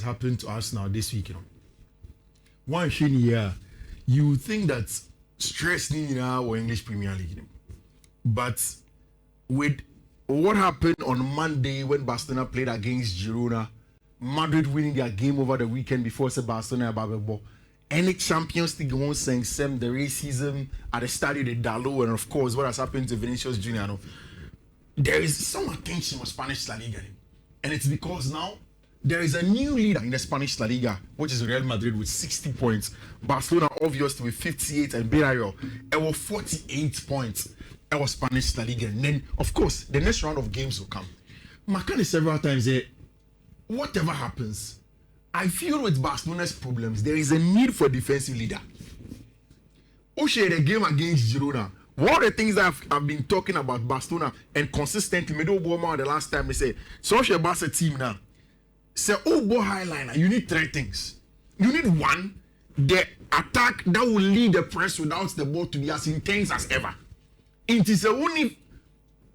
happened to us now this week, one thing here, you think that stress in our English Premier League, but with what happened on Monday when Barcelona played against Girona, Madrid winning their game over the weekend before Barcelona Babebo, any Champions League won't sing some the racism at the Stadio de Dalo, and of course what has happened to Vinicius Junior. There is some attention on Spanish La Liga, and it's because now there is a new leader in the Spanish La Liga, which is Real Madrid with 60 points. Barcelona obviously with 58 and Villarreal it was 48 points. It was Spanish La Liga. And then, of course, the next round of games will come. Makani several times said, whatever happens, I feel with Barcelona's problems, there is a need for a defensive leader. Oshe, the game against Girona, one of the things that I've been talking about Barcelona and consistently, Medo Boma the last time they say, so Oshe Barca team now, say, oh, boy, highliner, you need three things. You need one, the attack that will lead the press without the ball to be as intense as ever. It is only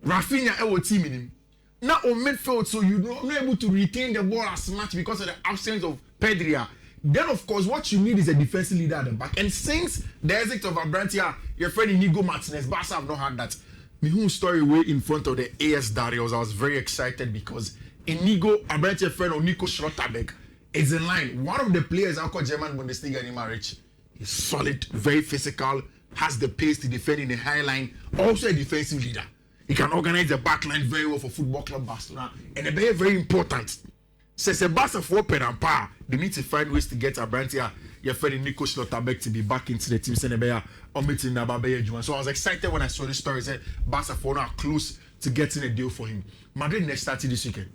Rafinha our team in him. Now on midfield, so you're not able to retain the ball as much because of the absence of Pedri. Then, of course, what you need is a defensive leader at the back. And since the exit of Abrantia, your friend Inigo Martinez, Barca have not had that. Me who story way in front of the AS Darius, I was very excited because Inigo, Abrantia friend of Nico Schlotterbeck is in line. One of the players I call German Bundesliga in marriage. He's solid, very physical, has the pace to defend in the high line, also a defensive leader. He can organize the back line very well for Football Club Barcelona, and a very, very important. Since a Barca for pen and power, they need to find ways to get Abrantia, your friend Nico Schlotterbeck, to be back into the team. So I was excited when I saw this story. Said Barca for now close to getting a deal for him. Madrid next started this weekend.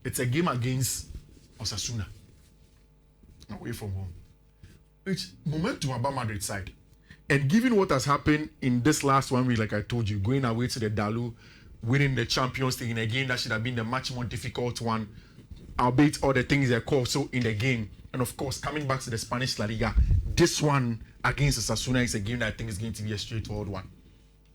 It's a game against Osasuna, away from home. Which momentum about Madrid side. And given what has happened in this last 1 week, like I told you, going away to the Dalu, winning the Champions League in a game that should have been the much more difficult one, albeit all the things they call so in the game. And of course, coming back to the Spanish La Liga, this one against Osasuna is a game that I think is going to be a straightforward one.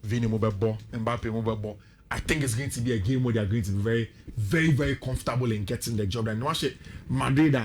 Vini Mobile, Mbappe Mobile. I think it's going to be a game where they are going to be very, very, very comfortable in getting the job done. Watch it, Madrid,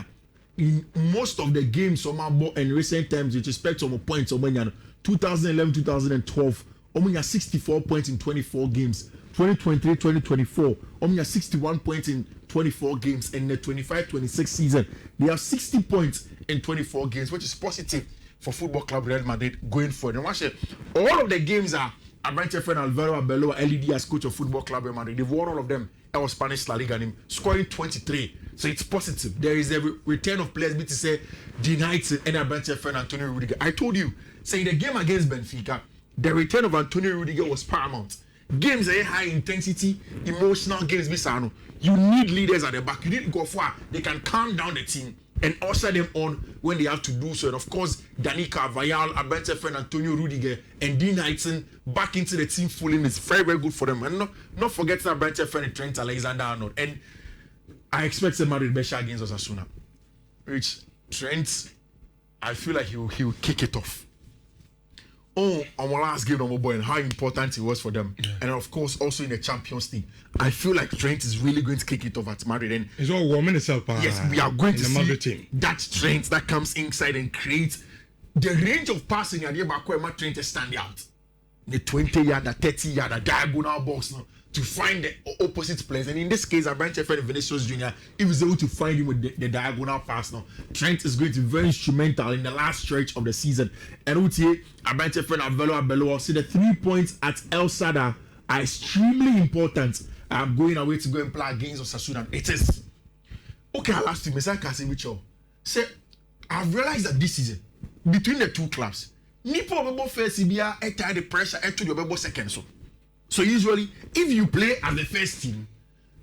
in most of the games in recent times, with respect to points, 2011, 2012, Omunya 64 points in 24 games. 2023, 2024, Omunya 61 points in 24 games. And the 25-26 season, they have 60 points in 24 games, which is positive for Football Club Real Madrid going forward. And watch it, all of the games are Abrante friend Alvaro Arbeloa, LED as coach of Football Club Real Madrid. They've won all of them. That was Spanish La Liga, and him scoring 23. So it's positive. There is a return of players, to say, denied and Abrante friend Antonio Rudiger. I told you, saying the game against Benfica, the return of Antonio Rudiger was paramount. Games are high intensity, emotional games. You need leaders at the back. You need to go for they can calm down the team and usher them on when they have to do so. And of course, Dani Carvajal, Abrante friend Antonio Rudiger, and Dean Heitzen back into the team fully is very, very good for them. And not forgetting Abrante friend Trent Alexander-Arnold. And I expect the Madrid Besha against Osasuna. Which Trent, I feel like he will kick it off. On our last game, and how important it was for them. Yeah. And of course, also in the Champions League. I feel like Trent is really going to kick it off at Madrid. And it's all warming itself. Yes, we are going to see team. That Trent that comes inside and creates the range of passing. Trent is standing out. The 20-yard, the 30-yard, the diagonal box to find the opposite players. And in this case, Abrante friend Vinicius Junior, if he's able to find him with the diagonal pass now, Trent is going to be very instrumental in the last stretch of the season. And Utie, Abrante friend Aveloa, see the 3 points at El Sada are extremely important. I'm going away to go and play against Osasuna. It is. Okay, I'll ask you, Mr. Kasivicho. Say, I've realized that this season, between the two clubs, Nipo Bebo first, Sibia, the pressure, to your Bebo second. So usually, if you play as the first team,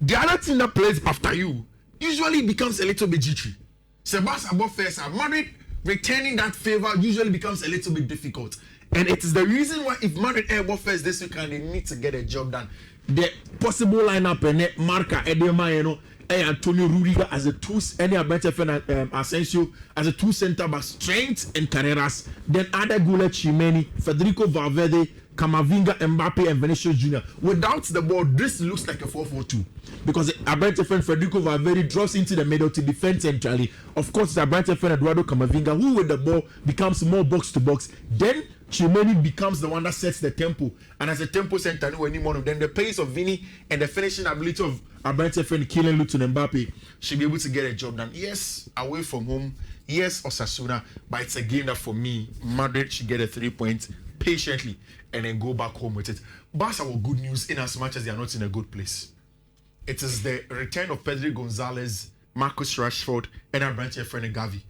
the other team that plays after you usually becomes a little bit jittery. Sebastian above first, Madrid returning that favor usually becomes a little bit difficult. And it is the reason why if Madrid above first this weekend, they need to get a job done. The possible lineup and Marca Edema, Antonio Rudiger as a two, any better Asensio as a two center backs, Trent and Carreras, then Ada Gula Chimeni, Federico Valverde, Camavinga, Mbappe, and Vinicius Junior. Without the ball, this looks like a 4-4-2 because a brighter friend Federico Valverde drops into the middle to defend centrally. Of course, a brighter friend Eduardo Camavinga, who with the ball becomes more box to box. Then Chimeni becomes the one that sets the tempo, and as a tempo center, then the pace of Vini and the finishing ability of a brighter friend Kylian Mbappe should be able to get a job done. Yes, away from home. Yes, Osasuna, but it's a game that for me, Madrid should get a 3 points patiently and then go back home with it. Barca were good news in as much as they are not in a good place. It is the return of Pedro Gonzalez, Marcus Rashford, and our branch friend Gavi.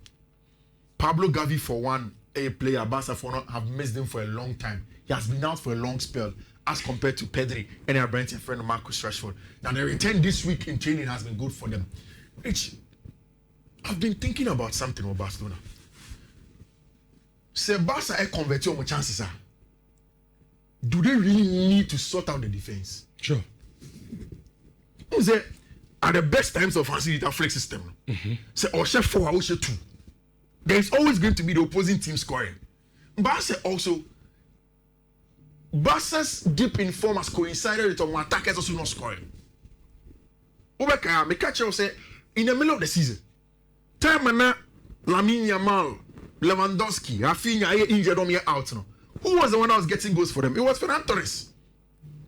Pablo Gavi, for one, a player, Barca for not have missed him for a long time. He has been out for a long spell as compared to Pedri and our branch friend Marcus Rashford. Now, the return this week in training has been good for them. Which I've been thinking about something with Barcelona. Say Barca convert your chances are. Do they really need to sort out the defense? Sure. Say at the best times of fancy the flex system. Say or chef 4 or chef 2. There's always going to be the opposing team scoring. Barca also Barca's deep in form has coincided with our attackers also not scoring. Obeka, me catch you say in the middle of the season. Time na Lamine Yamal, Lewandowski, Rafinha injured on here out now. Who was the one that was getting goals for them? It was Ferran Torres.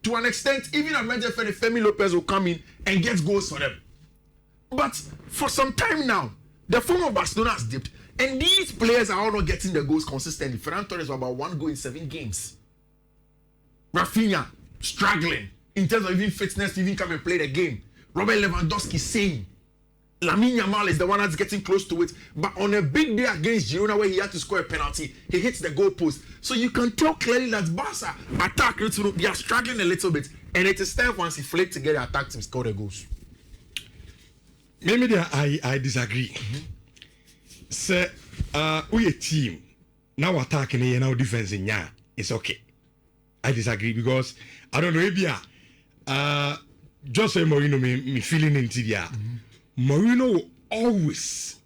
To an extent, even Armenian Femi Lopez will come in and get goals for them. But for some time now, the form of Barcelona has dipped, and these players are all not getting the goals consistently. Ferran Torres was about 1 goal in 7 games. Rafinha struggling in terms of even fitness to even come and play the game. Robert Lewandowski same. Lamine Yamal is the one that's getting close to it, but on a big day against Girona where he had to score a penalty, he hits the goalpost. So you can tell clearly that Barca attack, they are struggling a little bit, and it is time once he flake to get the attack to score the goals. Maybe I disagree. Say, we a team now attacking and now defending. Yeah, it's okay. I disagree because I don't know maybe Jose Mourinho me feeling into the Mourinho will always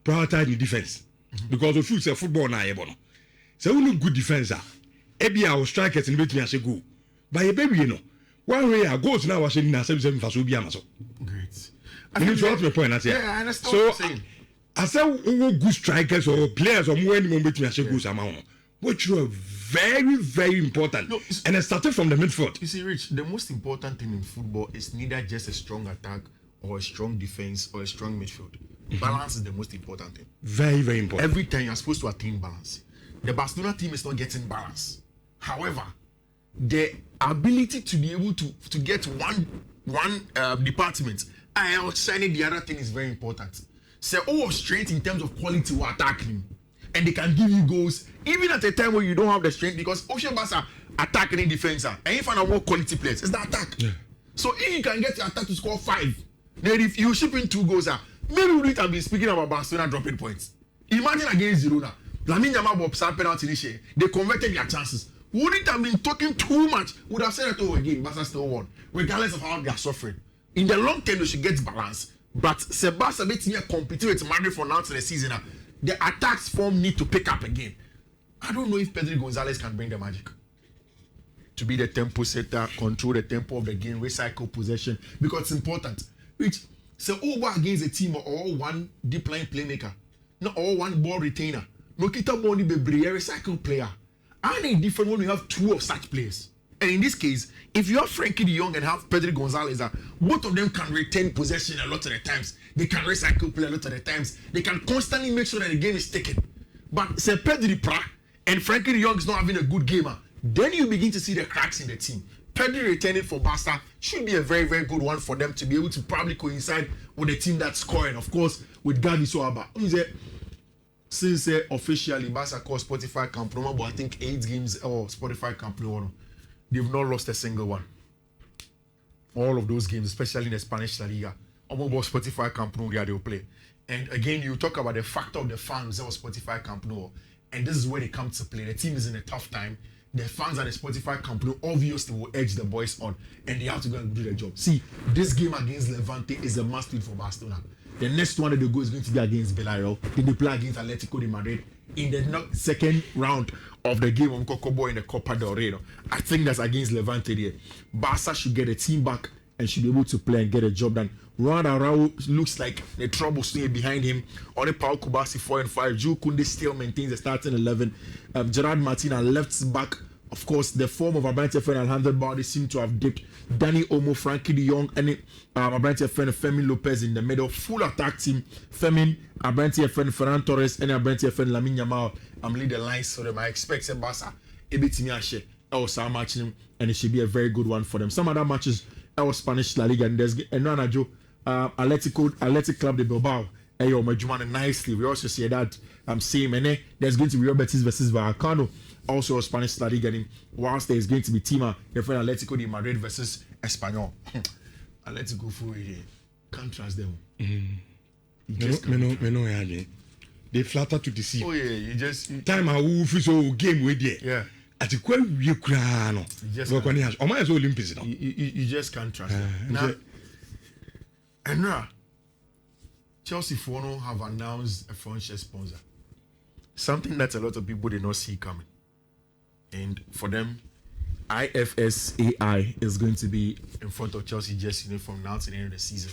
prioritize the defense because of say football na ebono. So we need good defense. Ebi our strikers in between say go. But baby you know, one way our goals now was saying na 7 for so be amaso. Great. I mean to my point yeah, I understand so, what you're saying. I said good strikers or players or more any between say goals amount. Which were very important. No, and it started from the midfield. You see, Rich, the most important thing in football is neither just a strong attack or a strong defense or a strong midfield. Balance is the most important thing. Very important. Every time you're supposed to attain balance. The Barcelona team is not getting balance. However, the ability to be able to get one department and outshining the other thing is very important. So, strength in terms of quality will attack him. And they can give you goals even at a time where you don't have the strength because Ocean Barca attack any defense. And if I more quality players, it's the attack. Yeah. So if you can get your attack to score 5, then if you ship in 2 goals, maybe we wouldn't have been speaking about Barcelona dropping points. Imagine against Girona. Lamine Yamal was penalty this year. They converted their chances. Wouldn't have been talking too much. Would have said it over again. Barca still won, regardless of how they are suffering. In the long term, they should get balance. But Sebastian Vettel competing with Madrid for now to the season. The attacks form need to pick up again. I don't know if Pedro Gonzalez can bring the magic to be the tempo setter, control the tempo of the game, recycle possession, because it's important. Which so over against a team or one deep line playmaker, not all one ball retainer. No kita ball ni be recycle player. And it's different when you have 2 of such players. And in this case, if you have Frankie de Jong and have Pedro Gonzalez, both of them can retain possession a lot of the times. They can recycle play a lot of the times. They can constantly make sure that the game is taken. But say Pedro and Frankie de Jong is not having a good game, then you begin to see the cracks in the team. Pedro returning for Barca should be a very good one for them to be able to probably coincide with the team that's scoring. Of course, with Gavi Soaba. Since officially Barca called Spotify Camp Nou, but I think 8 games or Spotify Camp Nou, they've not lost a single one. All of those games, especially in the Spanish La Liga, about Spotify Camp Nou, they will play. And again, you talk about the factor of the fans that was Spotify Camp Nou, and this is where they come to play. The team is in a tough time. The fans at the Spotify Camp Nou obviously will edge the boys on, and they have to go and do their job. See, this game against Levante is a must-win for Barcelona. The next one that they go is going to be against Villarreal. Then they play against Atletico de Madrid in the second round of the game of Kokobo in the Copa del Rey. I think that's against Levante there. Barca should get a team back and should be able to play and get a job done. Ronald Araujo looks like the trouble staying behind him. Only Paul Kubasi 4 and 5. Jules Koundé still maintains the starting 11. Gerard Martina left back. Of course, the form of Abrante Fen and Alejandro Balde seem to have dipped. Danny Olmo, Frankie de Jong, and Abrante Fen and Fermin Lopez in the middle. Full attack team. Fermin, Abrante Fen, Ferran Torres, and Abrante Fen, Lamine Yamal. I'm leading the lines for them. I expect Barca, Ebitimi Ashe, El matching them, and it should be a very good one for them. Some other matches, El Spanish La Liga, and there's Enrana Joe, Athletic Club de Bilbao. Ayo Majuman nicely. We also see that same, and there's going to be Real Betis versus Vallecano. Also, Spanish La Liga, whilst there is going to be Tima, your friend Atletico de Madrid versus Espanyol. Atletico for it. Can't trust them. They flatter to deceive. Oh, yeah, you just. Time I will feel game with you. Yeah. At the quite you crown. Or my Olympics. You just can't trust them. Now, and Chelsea Fono have announced a front share sponsor. Something that a lot of people did not see coming. And for them, IFSAI is going to be in front of Chelsea just from now to the end of the season.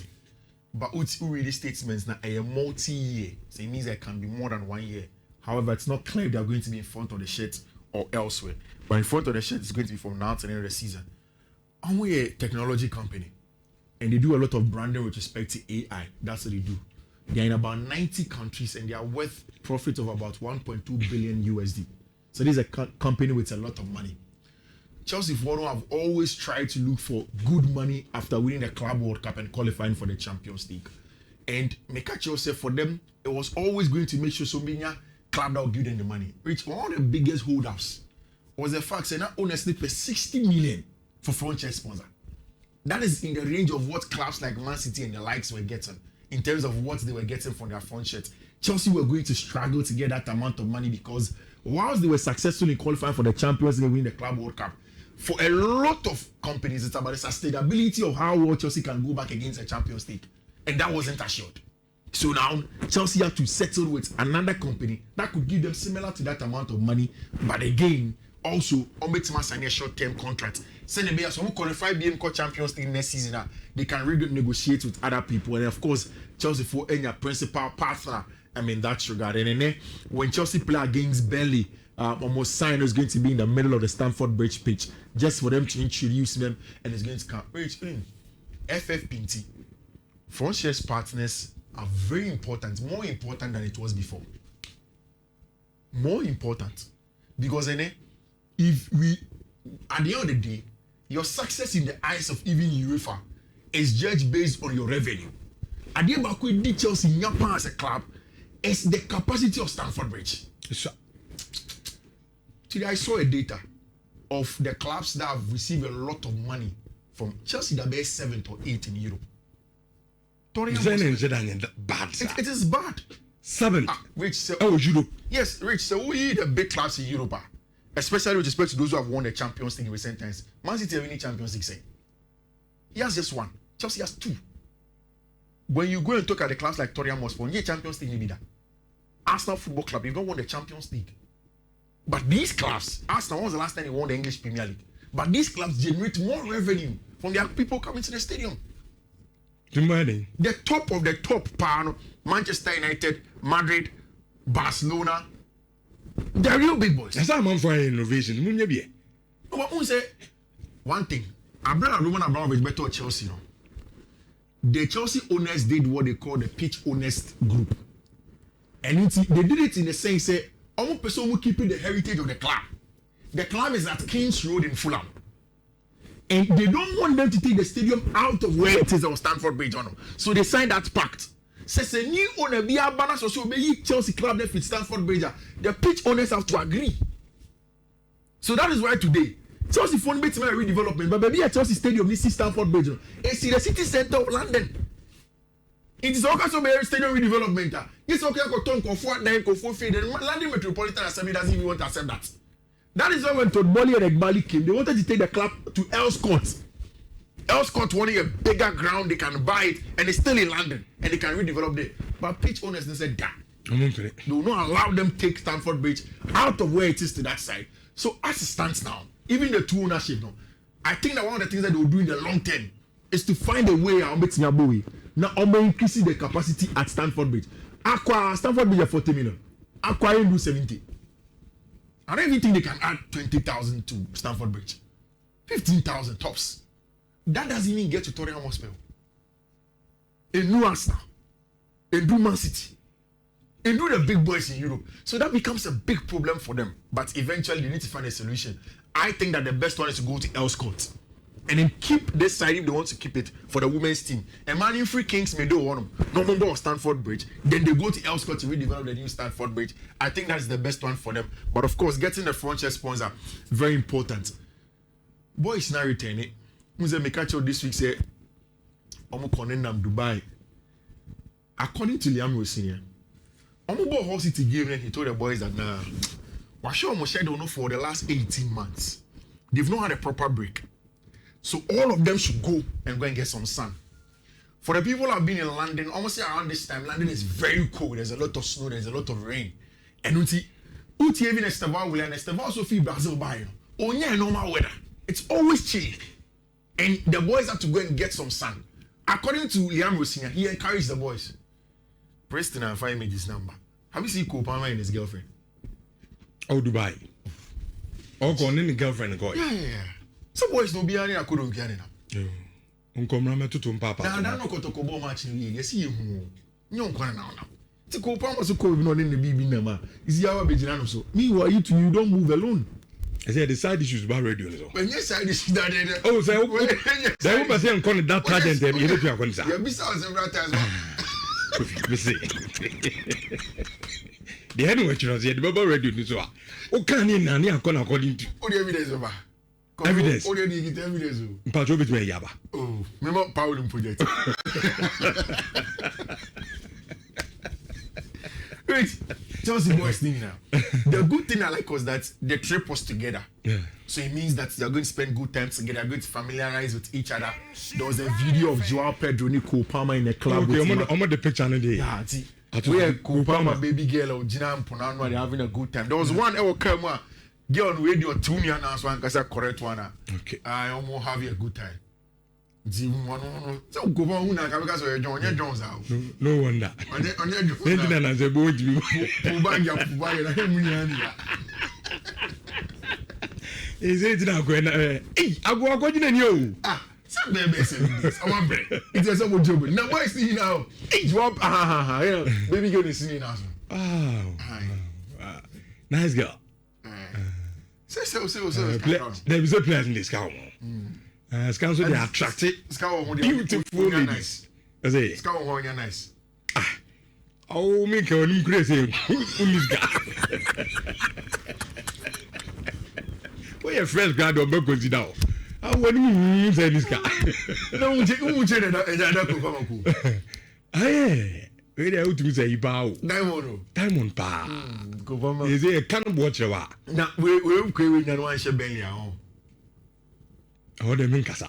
But it's already statements now a multi-year. So it means it can be more than 1 year. However, it's not clear if they're going to be in front of the shirt or elsewhere. But in front of the shirt, it's going to be from now to the end of the season. And we're a technology company. And they do a lot of branding with respect to AI. That's what they do. They're in about 90 countries and they are worth profit of about 1.2 billion USD. So this is a company with a lot of money. Chelsea Football have always tried to look for good money after winning the Club World Cup and qualifying for the Champions League. And Mekachi said for them, it was always going to make sure Sobinia club that will give them the money. Which one of the biggest holdouts was the fact that now honestly pay 60 million for franchise sponsor. That is in the range of what clubs like Man City and the likes were getting in terms of what they were getting from their front shirt. Chelsea were going to struggle to get that amount of money because whilst they were successful in qualifying for the Champions League and winning the Club World Cup, for a lot of companies, it's about the sustainability of how well Chelsea can go back against the Champions League. And that wasn't assured. So now, Chelsea had to settle with another company that could give them similar to that amount of money. But again, also, Ombetima signed a short-term contract. Send them some who qualify BM Champions League next season. They can negotiate with other people. And of course, Chelsea for any principal partner. In that regard. And then when Chelsea play against Burnley, almost sign is going to be in the middle of the Stamford Bridge pitch just for them to introduce them, and it's going to come. FFPT, front shares partners are very important, more important than it was before. More important because if we at the end of the day, your success in the eyes of even UEFA is judged based on your revenue. At the end of the day, Chelsea Nyapa as a club. It's the capacity of Stamford Bridge. Today I saw a data of the clubs that have received a lot of money from Chelsea, the best 7th or 8th in Europe. It is bad. 7th. Rich, so, Europe. Yes, Rich. So we the big clubs in Europe, especially with respect to those who have won the Champions League in recent times. Man City have winning Champions League, say. He has just one. Chelsea has 2. When you go and talk at the clubs like Tottenham Hotspur, yeah, Champions League leader. Arsenal Football Club, you've not won the Champions League. But these clubs, Arsenal, when was the last time they won the English Premier League? But these clubs generate more revenue from their people coming to the stadium. The top of the top, Manchester United, Madrid, Barcelona, they're real big boys. That's how I'm for innovation. But I say one thing. Roman Abramovich better Chelsea. The Chelsea owners did what they call the pitch owners group. And they did it in the sense that all person will keep the heritage of the club. The club is at Kings Road in Fulham. And they don't want them to take the stadium out of where it is on Stamford Bridge. So they signed that pact. Says a new owner be a banner so be Chelsea club there with Stamford Bridge. The pitch owners have to agree. So that is why today Chelsea phone bit my redevelopment, but maybe a Chelsea stadium this is Stamford Bridge. It's in the city centre of London. It is also a stadium redevelopment. Yes, okay, I got Tom Comfort, then Comfort Field, and London Metropolitan Assembly doesn't even want to accept that. That is why when Todd Bolly and Egbali came, they wanted to take the club to Earls Court. Elscott wanting a bigger ground, they can buy it, and it's still in London, and they can redevelop it. But pitch owners they said that they will not allow them take Stamford Bridge out of where it is to that side. So as it stands now, even the two ownership now, I think that one of the things that they will do in the long term is to find a way how much now increasing the capacity at Stamford Bridge. Aqua Stamford Bridge 40 million. Aqua do 70. I don't even think they can add 20,000 to Stamford Bridge. 15,000 tops. That doesn't even get to Tottenham Hotspur. A new Arsenal. A new Man City. A new the big boys in Europe. So that becomes a big problem for them. But eventually they need to find a solution. I think that the best one is to go to Elscott. And then keep this side if they want to keep it for the women's team. And Man Free Kings may do one no more of Stamford Bridge. Then they go to Elscott to redevelop the new Stamford Bridge. I think that's the best one for them. But of course, getting the franchise sponsor very important. Boys now returning. Muse Mekacho this week say, "Omo Konenam Dubai." According to Liam Senior, Omo Bo Hall City game, he told the boys that nah, Washo Omo Shadow no for the last 18 months. They've not had a proper break. So all of them should go and get some sun. For the people who have been in London, almost around this time, London is very cold. There's a lot of snow, there's a lot of rain. And uti even Esteval will and Esteval also feel Brazil by only normal weather. It's always chilly. And the boys have to go and get some sun. According to Liam Rosinia, he encouraged the boys. Preston and find me this number. Have you seen Kopama and his girlfriend? Oh, Dubai. Oh, gone in the girlfriend. Yeah. Some boys don't be any I couldn't get enough. Unkomrame tutu mpapa. Now no kotokobo match ni you see you. Nyon kwana now. Ti ko pa so ko bi no ne bibi na ma. Is yawa be jina no so. Me why you don't move alone. I said the side issues about radio so. When you side issues that there. Oh, say they will be saying kon that target them you don't kon sa. You be so several times. We see. The head what you know say the baba radio ni so. O kan ni na ni akon according to. O the evidence over. Evidence. O the evidence. Mpacho bit me yaba. Oh, remember Paul project. Wait, Chelsea boys thing now. The good thing I like was that the trip was together. Yeah. So it means that they're going to spend good time together, they're going to familiarize with each other. There was a video of Joao Pedro and Kopama in a club. Okay, I'm on the picture now there. Yeah, see. Where Kopama baby girl or Gina and Ponano they're having a good time. There was one ever come girl on radio 2 years now, so I can say correct one. Okay. I almost have a good time. So Kopama una kabika so John Jones out. No wonder. On Jones. Then I say boy to be. Ubanga na hemu ya. Is it now going I go ni o. Ah, some baby say this. I want break. It is some job. Now boy see now. You want baby girl is singing now. Oh. Nice girl. Say. There is a place in this cow. Scans they are attractive, beautiful ladies. I say, Scout nice. Oh, me can only crazy. Who's guy? Where your friends grad or book was now? I wouldn't say this guy. No, who said that? Hey, where they out to say bow. Diamond pa. Is it a cannon watcher? Now, we're going to one shebelly. Oh, they mean Casa.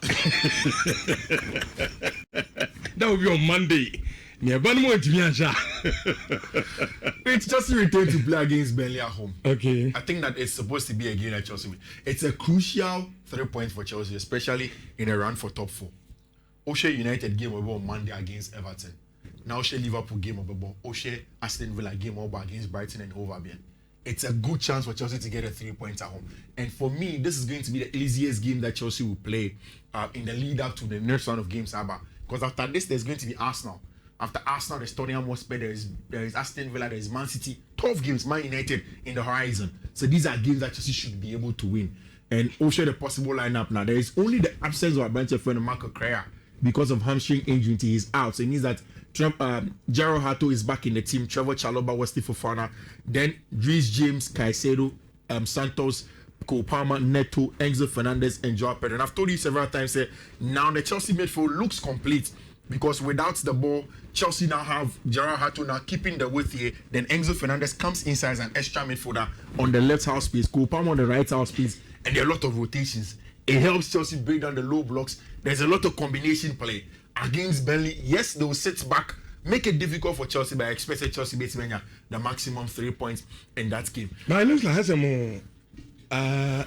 That will be on Monday. Near Banmo to It's just returned to play against Burnley at home. Okay. I think that it's supposed to be a game at Chelsea. It's a crucial 3 points for Chelsea, especially in a run for top 4. Oshe United game over on Monday against Everton. Now Oshe Liverpool game over. Oshe Aston Villa game over against Brighton and Hove Albion. It's a good chance for Chelsea to get a 3 points at home. And for me, this is going to be the easiest game that Chelsea will play in the lead up to the next round of games. Because after this, there's going to be Arsenal. After Arsenal, there's Tottenham Hotspur, there is Aston Villa, there is Man City. 12 games, Man United in the horizon. So these are games that Chelsea should be able to win. And also the possible lineup now. There is only the absence of a bench friend Marco Correa because of hamstring injury. He is out. So it means that Jero Hato is back in the team. Trevor Chalobah, Wesley Fofana. Then Reece James, Caicedo, Santos, Kopama, Neto, Enzo Fernandez, and Joao Pedro. And I've told you several times, now the Chelsea midfield looks complete because without the ball, Chelsea now have Jero Hato now keeping the width here. Then Enzo Fernandez comes inside as an extra midfielder on the left half space, Kopama on the right half space, and there are a lot of rotations. It helps Chelsea break down the low blocks. There's a lot of combination play against Burnley. Yes, they will sit back, make it difficult for Chelsea, but I expected Chelsea to make the maximum 3 points in that game. But it looks like has a more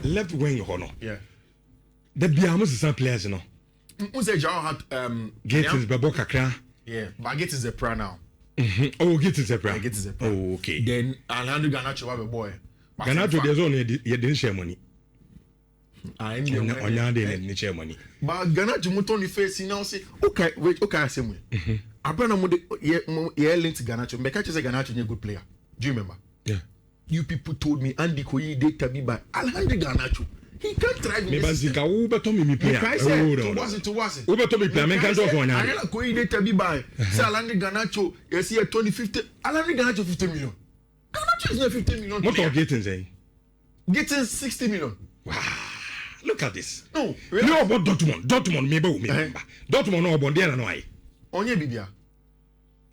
left wing honor. Yeah. The Biamus is some players, you know. Unse Joao had Gates is Baboka Kra. Yeah, but Gates is a pro now. Oh, Gates is a pro. Gates is a pro. Oh, okay. Then Alejandro Garnacho have a boy. Garnacho there's only you didn't share money. I didn't share money. But Garnacho muton the face now say, okay, wait, okay, same way. Abrana mo linked Garnacho. Mbeka say Garnacho is a good player. Do you remember? Yeah. You people told me Andy Koyi data be by Alejandro Garnacho. He can't drive me. Maybe Zika Uber Tommy me player. To was it. Uber Tommy player. Men can't talk on I Koyi data be by. Say Alejandro Garnacho. You see a 2050. Alejandro Garnacho 50 million. Garnacho is not 50 million. What are getting saying? Getting 60 million. Wow. Look at this. No. You know about Dortmund maybe Dortmund no about there no I. Onye bibia.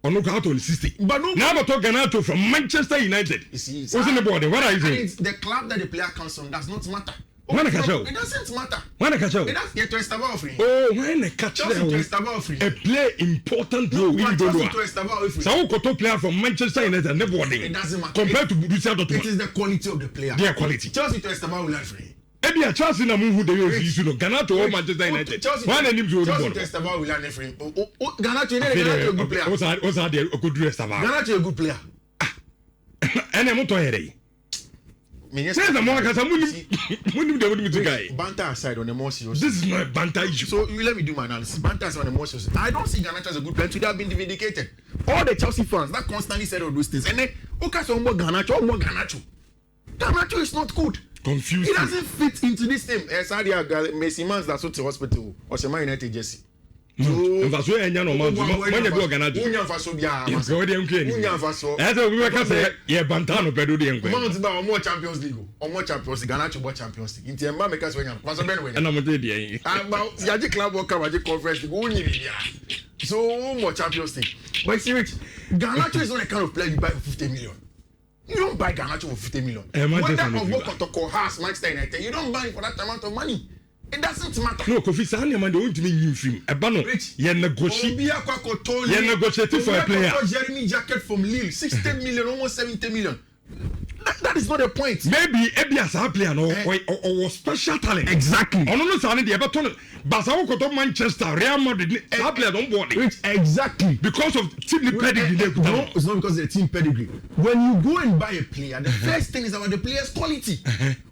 On look out on 60. But no. Now I'm talking Garnacho from Manchester United. You see, what's in the board? What are you saying? The club that the player comes from does not matter. When I catch out. It doesn't matter. When I catch out. It does get to Estava free. Oh, when I catch out. A play important role in the So Koto player from Manchester United never won it. It doesn't matter. Compared to Borussia Dortmund. It is the quality of the player. Their quality. Chelsea to Estava will not free. Ebi a Chelsea na move the use you know Garnacho or Manchester United. One name to Chelsea to Estava will not free. Garnacho is a good player. What's that a good dress about? Garnacho is a good player. And I'm not here. There's a more because I'm winning the guy. Banter aside on the more serious. This is not a banter issue. So let me do my analysis. Banter aside on the more serious. I don't see Garnacho as a good player. Today have been vindicated. All the Chelsea fans that constantly said all those things. And then, okay, so more Garnacho. Garnacho is not good. Confused. He doesn't fit into this team. Sadia Messi Mans that's what the hospital or Shema United Jesse. So, Faso enya no man. When you go Garnacho. Unya Faso bia. Unya Faso. That's we can say yeah bantano pedo de enko. Mount ba more Champions League. Or more Champions League. Garnacho more Champions League. Inti emba make us wenya. Faso ben wenya. And I'm dey there. About yaji club work yaji conference league. Unyi bia. So more Champions League. But see Rich, Garnacho is not the kind of player you buy for 50 million. You don't buy Garnacho for 50 million. Whether of what Kotoko has Manchester United, you don't buy it for that amount of money. It doesn't matter. No, Kofi Sane man, they won't mean you film. Ebano, you negotiate. You negotiate for a player. Jeremy Jacket from Lille, 60 million, almost 70 million. That is not the point. Maybe as a player or special talent. Exactly. On no side the Everton, Barcelona go to Manchester, Real Madrid, a player don't board it. Exactly. Because of team pedigree. No, it's not because of the team pedigree. When you go and buy a player, the first thing is about the player's quality.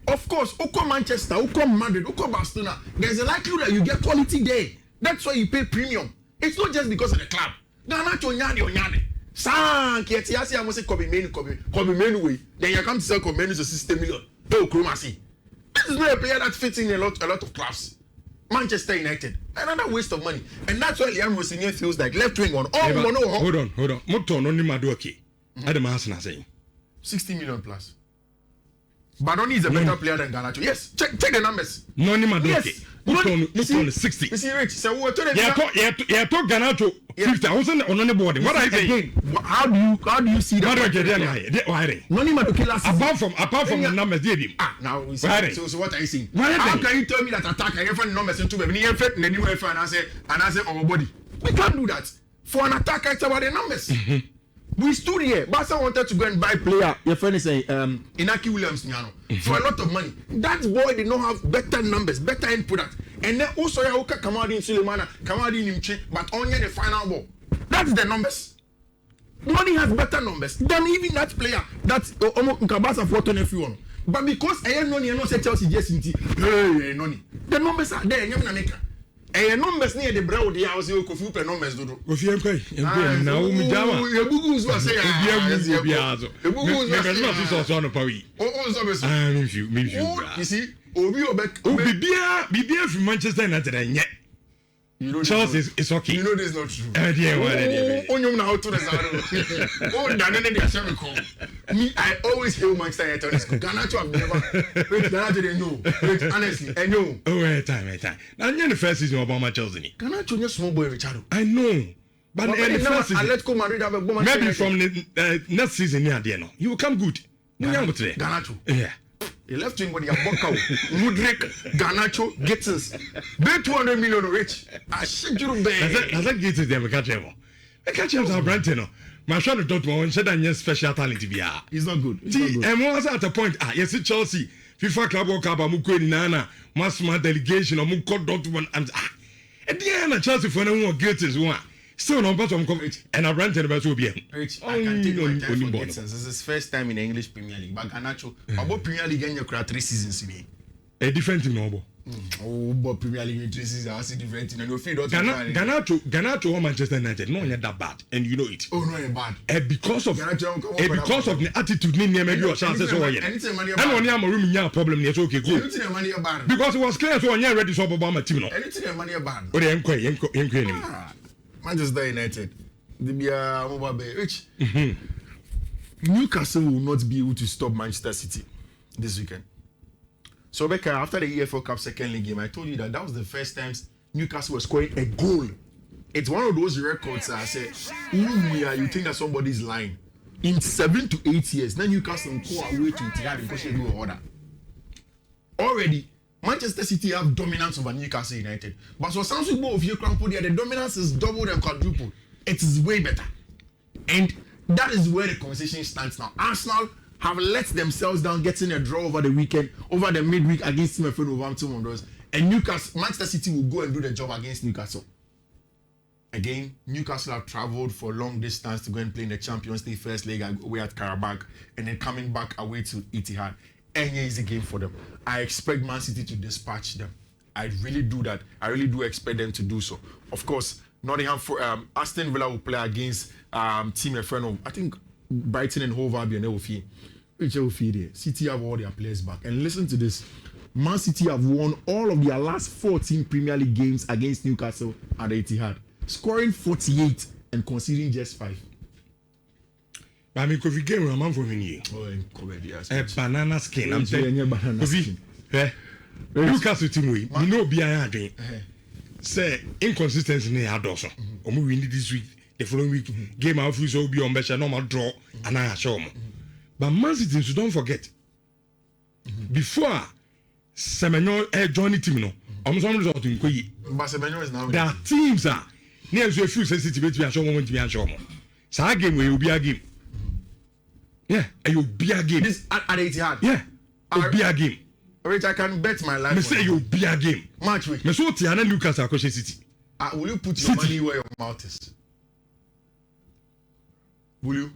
Of course, Oko Manchester, Oko Madrid, Oko Barcelona, there's a likelihood that you get quality there. That's why you pay premium. It's not just because of the club. Garnacho Onyade. Sank yet yasi I must say Kobe Menu way. Then you come to sell Kobe Menu to 60 million. Oh, Kromasi. This is not a player that fits in a lot of clubs. Manchester United. Another waste of money. And that's why Liam Rossinier feels like left wing on all hold on. Moto no ni madoki. Adam Hassan saying 60 million plus. Badoni is a better player than Garnacho. Yes, check the numbers. No ni madoki. Yes. Moto 60. You see, Rich. So what? Yeah, talk Garnacho 50. I wasn't on any board. What I say again? How do you see that? Noni madoki last apart from the numbers, now we see. So what are you saying? How can you tell me that attack and different numbers into me? When you fit in the new and I say our body. We can't do that. For an attacker, it's about the numbers. We stood here. Barca wanted to go and buy player. Your friend is saying, Inaki Williams, for a lot of money. That boy did not have better numbers, better end product. And then also, Kamadi in Sulemana, Kamadi in Nimchi, but only the final ball. That's the numbers. Money has better numbers than even that player. That's Nkabasa for everyone. But because I know you know say Chelsea just hey, Noni. The numbers are there. Numbers near the brow the house you could per numbers do. If you are now, your bugus was saying, you see, Obi from Manchester United and yet. Chelsea is okay. You know this is not true. Me, I always hail Manchester United. Garnacho have never. Garnacho didn't know. Honestly, I know. Oh, time. Now, you're the first season about Chelsea. Garnacho is a small boy, Richard. I know. But in the first season, Madrid have a maybe from the next season, you will come good. Garnacho. Yeah. The left wing when you have Bokau, Mudrik, Garnacho, Gittins. Pay 200 million rich. I should you be. That's a Gittins there, we catch him. I catch him as Brantino. My shot of Dortmund said that special talent to be. He's not good. And was at a point, yes, it's Chelsea. FIFA Club World Cup, Muko Nana, Massima delegation, or Muko Dortmund, and at the end of Chelsea for no more Gittins one. Still on bottom coverage, and I ran to the best will be. I can take my time for Gittins. This is his first time in the English Premier League. But Garnacho, about Premier League, and you create 3 seasons in me. A different thing, no. Oh, but Premier League in 3 seasons, I see different thing. And you feel Garnacho or Manchester United, no, not that bad, and you know it. Oh, no, you're bad. Because of the attitude, maybe your chances over here. And when you have a room, you have a problem, it's okay, go. Because it was clear, so when you're ready to Obama team. Anything money bad. But I'm Manchester United. Newcastle will not be able to stop Manchester City this weekend. So, Becca, after the EFL Cup second league game, I told you that was the first time Newcastle was scoring a goal. It's one of those records I said, you think that somebody's lying. In 7 to 8 years, then Newcastle go away to Nhyira and push do order. Already, Manchester City have dominance over Newcastle United. But for some people of Ukraine, the dominance is doubled and quadrupled. It is way better. And that is where the conversation stands now. Arsenal have let themselves down getting a draw over the weekend, over the midweek against Team FA Wolverhampton Wanderers. And Manchester City will go and do the job against Newcastle. Again, Newcastle have travelled for long distance to go and play in the Champions League first leg away at Karabakh and then coming back away to Etihad. Any easy game for them. I expect Man City to dispatch them. I really do that. I really do expect them to do so. Of course, Aston Villa will play against Team FA. I think Brighton and Hove Albion will fee. City have all their players back. And listen to this. Man City have won all of their last 14 Premier League games against Newcastle at Etihad, scoring 48 and conceding just 5. I mean, Kofi game a man for me. Oh, yes. A banana skin. I'm telling you, banana skin. Newcastle team we know behind doing. Say inconsistency near Dawson. Omu win this week. The following week, game out will be on better normal draw and I show them. But Man City, so don't forget. Before Semenyo joined the team, no, almost result in Koyi. But Semenyo is now. There are teams are near to a few sensitive to be shown to be a show. So our game will be a game. Yeah, and you'll be a game. This at Etihad. Yeah, it'll be a game. Rich, I can bet my life. Me say you'll be a game. Match week. Me so Tiana Newcastle Akoshe City. Will you put your money where your mouth is? Will you?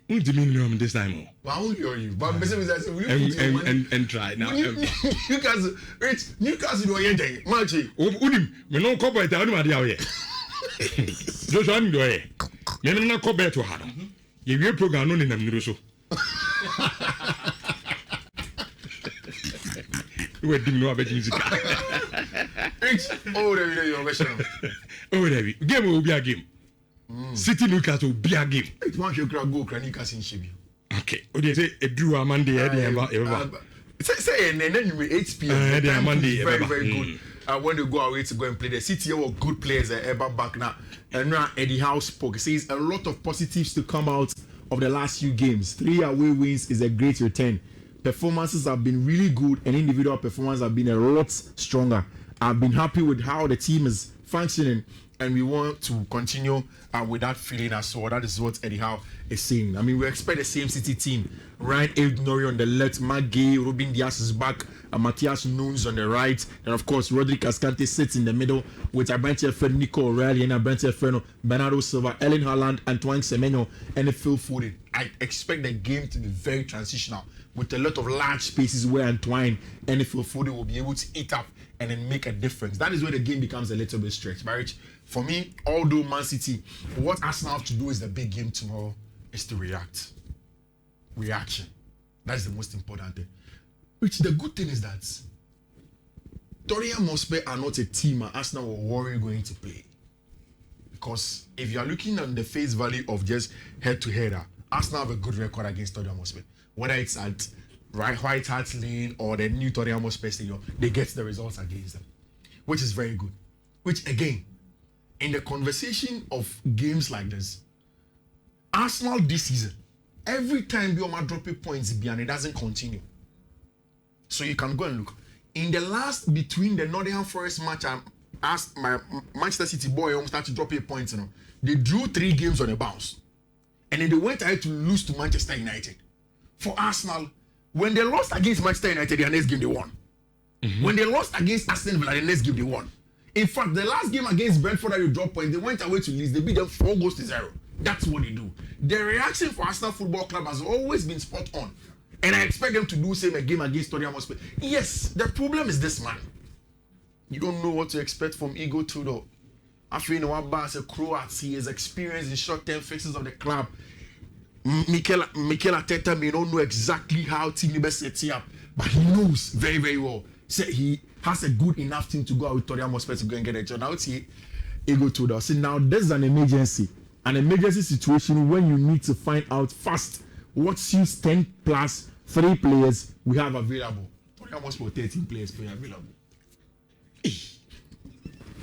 Minimum this time. I won't hear you. But will you put your money and try now? Newcastle, Rich, Newcastle do anything. Match week. Udim, me no cover it. I don't know here. Just one do here. Me no cover it to her. You program no in the middle so. We didn't know about music. Oh, there you go. Oh, there game will be a game. City Newcastle will be a game. It wants you to go Newcastle in Shibi. Okay. What do you say? A drew a Monday. Say, and then you 8 p.m. Monday. Very good. When they go away to go and play, the City were good players ever back now. And now Eddie Howe spoke. He says a lot of positives to come out of the last few games. 3 away wins is a great return. Performances have been really good and individual performances have been a lot stronger. I've been happy with how the team is functioning and we want to continue with that feeling as well. That is what Eddie Howe is saying. I mean, we expect the same City team. Ryan Aid-Nori on the left, Mark Gay, Ruben Dias is back, Matthias Nunes on the right, and of course, Rodri Cascante sits in the middle with Abrante Fred, Nico O'Reilly, and Abrante Fred, Bernardo Silva, Erling Haaland, Antoine Semenyo, and Phil Foden. I expect the game to be very transitional with a lot of large spaces where Antoine and Phil Foden will be able to eat up and then make a difference. That is where the game becomes a little bit stretched. But for me, although Man City, what Arsenal have to do is the big game tomorrow is to react. Reaction. That's the most important thing. Which the good thing is that Tottenham Hotspur are not a team Arsenal will worry going to play. Because if you are looking at the face value of just head-to-head, Arsenal have a good record against Tottenham Hotspur. Whether it's at White Hart Lane or the new Tottenham Hotspur Stadium, they get the results against them, which is very good. Which again, in the conversation of games like this, Arsenal this season, every time Bioma dropping points, it doesn't continue. So you can go and look. In the last between the Nottingham Forest match and asked my Manchester City boy almost started to drop 8 points, you know. They drew 3 games on a bounce. And then they went ahead to lose to Manchester United. For Arsenal, when they lost against Manchester United, their next game they won. When they lost against Aston Villa, the next game they won. In fact, the last game against Brentford that they dropped points, they went away to Leeds. They beat them 4-0. That's what they do. The reaction for Arsenal Football Club has always been spot on. And I expect them to do the same game against Tottenham Hotspur. Yes, the problem is this man. You don't know what to expect from Igor Tudor. After you know what Barnes a Croat, he is experienced in short-term fixes of the club. Mikel Arteta may not know exactly how team best sets up, but he knows very, very well. So he has a good enough team to go out with Tottenham Hotspur to go and get a job. Now see Igor Tudor. See, now there's an emergency situation when you need to find out fast what suits 10 plus 3 players we have available. Tottenham Hotspur 13 players available.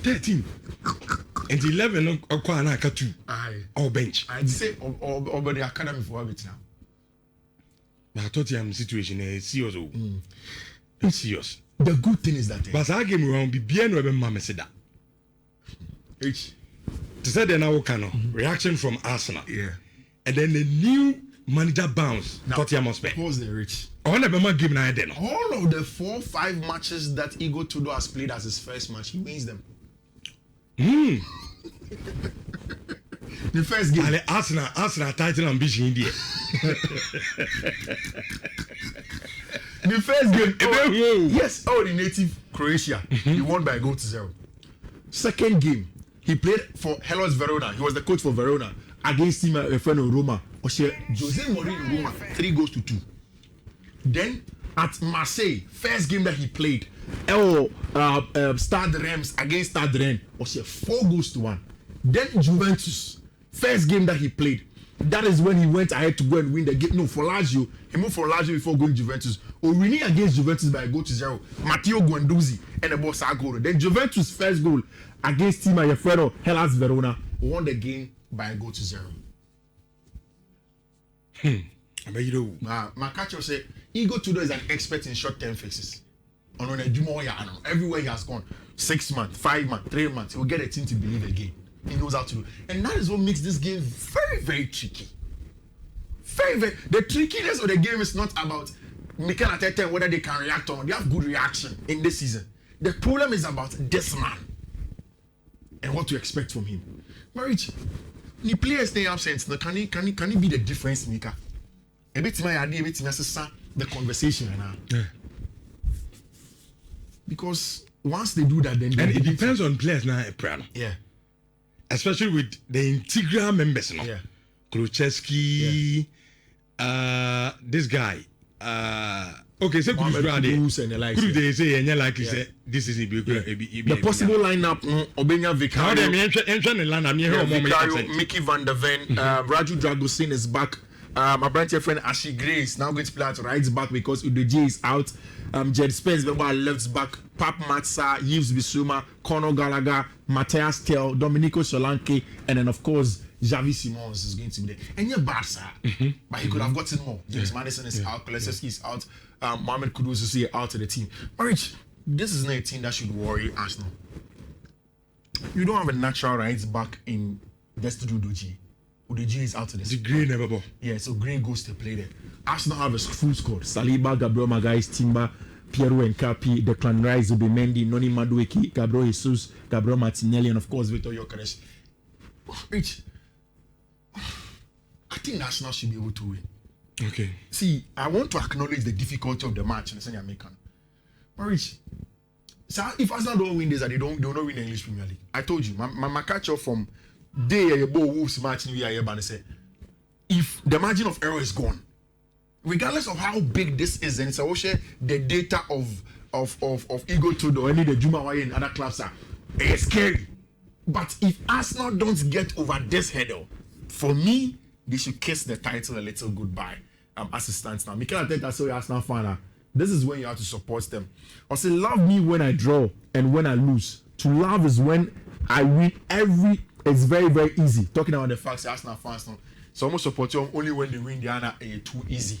13 and 11 or 2 or bench. I'd say over the academy for it now. But Tottenham situation is serious. It's serious. The good thing is that but I game around be bien or mama said that. To say the now reaction from Arsenal. Yeah. And then the new manager bounce Tottenham Hotspur. Pause there, Rich. On the Bema game now then. All of the 4-5 matches that Igor Tudor has played as his first match, he wins them. The first game. Arsenal title ambition in there. The first game. The native Croatia. He won by a goal to 0. Second game, he played for Hellas Verona. He was the coach for Verona against him a friend of Roma. Jose Mourinho Roma 3-2. Then at Marseille, first game that he played, Stade Reims against Stade Rennes, was 4-1. Then Juventus, first game that he played, that is when he went ahead to go and win the game. No, for Lazio, he moved for Lazio before going to Juventus. Winning against Juventus by a goal to 0. Matteo Guendouzi and the boss goal. Then Juventus first goal against Team Ayefero, Hellas Verona, won the game by a goal to 0. My catcher said Igor Tudor is an expert in short-term fixes. Everywhere he has gone, 6 months, 5 months, 3 months, he will get a team to believe again. He knows how to do. And that is what makes this game very, very tricky. Very, very. The trickiness of the game is not about Mikel Arteta and whether they can react or not. They have good reaction in this season. The problem is about this man and what to expect from him. Marriage, the players stay absent. Can he be the difference maker? A bit the conversation now. Because once they do that, then and it depends on players now. Yeah. Especially with the integral members now. Yeah. Kluchevsky, this guy. Okay, say Kudus they say likely say this is the possible lineup. Obenya Vicario, Mickey Van der Ven, Raju Dragosin is back. My branch friend Ashi Gray is now going to play at right back because Udoji is out. Jed Spence left back. Pap Matsa, Yves Bissouma, Conor Gallagher, Matthias Tell, Domenico Solanke, and then of course Xavi Simons is going to be there. And you're Barca, but he could have gotten more. James Madison is out, Kulusevski is out, Mohamed Kudus is out of the team. Marich, this is not a team that should worry Arsenal. You don't have a natural right back in Destiny Udoji. Udoji is out of the squad. Green never ball. Yeah, so Green goes to play there. Arsenal have a full squad. Saliba, Gabriel Magalhaes, Timber, Piero Nkapi, Declan Rice, Zubimendi, Noni Madueke, Gabriel Jesus, Gabriel Martinelli, and of course Victor Gyökeres. Rich, I think Arsenal should be able to win. Okay. See, I want to acknowledge the difficulty of the match in the Senior American. But Rich, so if Arsenal don't win this, they don't win the English Premier League. I told you, my catch up from day Wolves match in the say, if the margin of error is gone, regardless of how big this is, and so the data of Igor Tudor, any the Juma Waye and other clubs are scary. But if Arsenal don't get over this hurdle, for me, they should kiss the title a little goodbye. As it stands now, Mikel Arteta said Arsenal fan. This is when you have to support them. I say, love me when I draw and when I lose. To love is when I win it's very, very easy. Talking about the facts, Arsenal fans now. So almost support you only when they win. They are too easy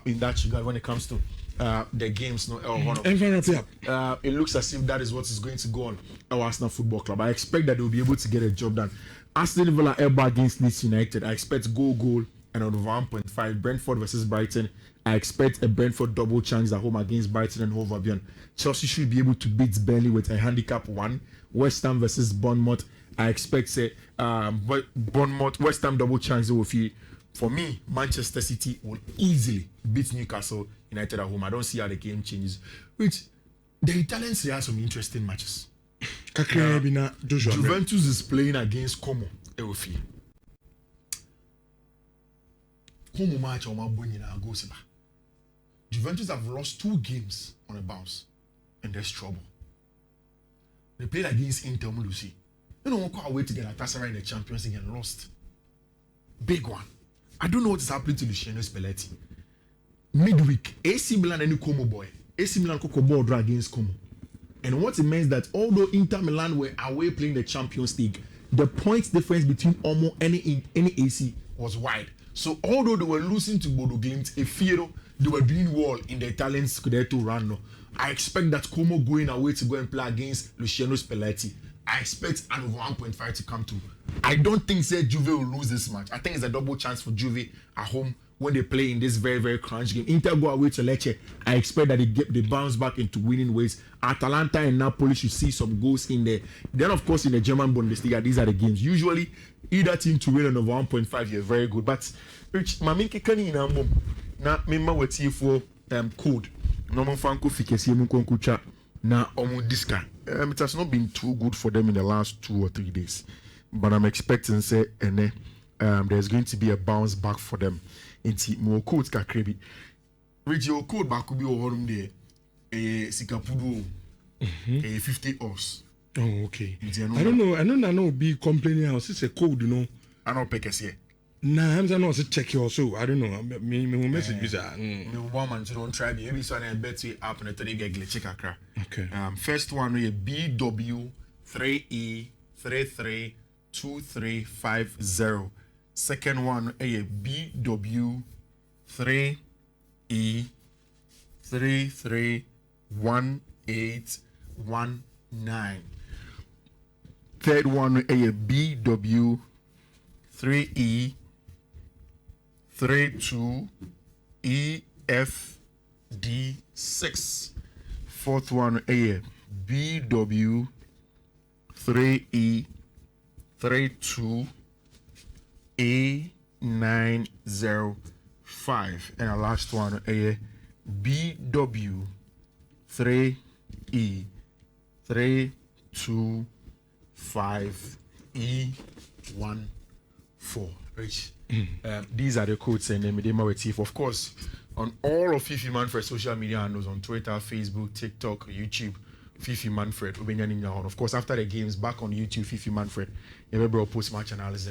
in that regard when it comes to the games. No, it looks as if that is what is going to go on at Arsenal Football Club. I expect that they will be able to get a job done. Aston Villa Elba against Leeds United. I expect goal and on 1.5. Brentford versus Brighton. I expect a Brentford double chance at home against Brighton and Hove Albion. Chelsea should be able to beat Burnley with a handicap 1. West Ham versus Bournemouth. I expect Bournemouth West Ham double chance will feel. For me, Manchester City will easily beat Newcastle United at home. I don't see how the game changes. Which the Italians have some interesting matches. Juventus is playing against Como. Ewofi. Como match on my goes. Juventus have lost 2 games on a bounce, and there's trouble. They played against Inter Lucy. You know, one call away to get Galatasaray in the Champions League and lost. Big one. I don't know what is happening to Luciano Spalletti. Midweek, AC Milan and Como boy. AC Milan Coco ball draw against Como. And what it means that although Inter Milan were away playing the Champions League, the points difference between Omo and any AC was wide. So although they were losing to Bodo Glimt, they were doing well in the Italian Scudetto run. No. I expect that Como going away to go and play against Luciano Spalletti. I expect an over 1.5 to come to. I don't think Juve will lose this match. I think it's a double chance for Juve at home when they play in this very, very crunch game. Inter go away to Lecce. I expect that they bounce back into winning ways. Atalanta and Napoli should see some goals in there. Then, of course, in the German Bundesliga, these are the games. Usually, either team to win on over 1.5, you're very good. But, Rich, Maminke Kani in Ambo, na Mima Wati for code. No Franco Fikesi Munkonkucha, na Omo Diska. It has not been too good for them in the last 2 or 3 days. But I'm expecting, say, there's going to be a bounce back for them. Inti more codes kakrebi. Rich your code back could be over there. Sikapudu 50 hours. Oh, okay. I don't know be complaining how it's a code, you know. I don't pick us here. Nah, I'm not to check you also. I don't know. Me message visa. Me woman so don't try me. Maybe so I bet you up on the 3 get check akra. Okay. First one we BW3E332350. Second one BW3E331819. Third one BW3E32EFD6. Fourth one BW3E32A905. And the last one BW3E325E14. Rich. These are the codes and the of course, on all of Fiifi Manfred social media handles on Twitter, Facebook, TikTok, YouTube, Fiifi Manfred. Of course, after the games, back on YouTube, Fiifi Manfred. Everybody post match analysis.